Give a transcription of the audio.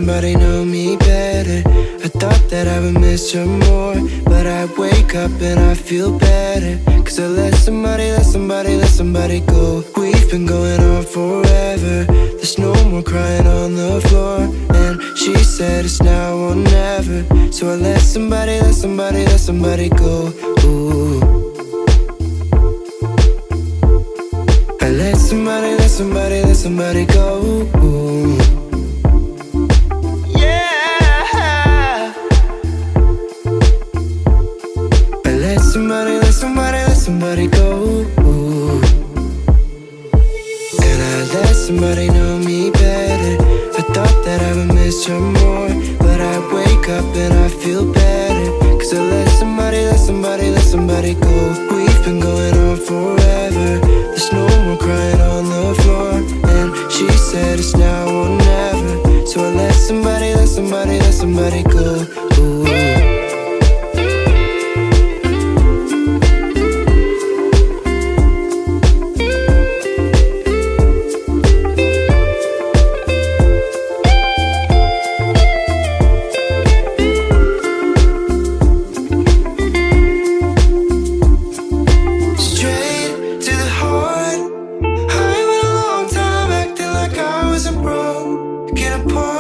somebody know me better. I thought that I would miss her more, but I wake up and I feel better. Cause I let somebody go. We've been going on forever. There's no more crying on the floor. And she said it's now or never. So I let somebody go. Ooh. I let somebody go. Ooh. Yeah. I let somebody go. Ooh. And I let somebody know me better. I thought that I would miss her more, but I wake up and I feel better. Cause I let somebody go. We've been going on forever. There's no more crying on the floor. And she said it's now or never. So I let somebody go. Ooh. Get apart.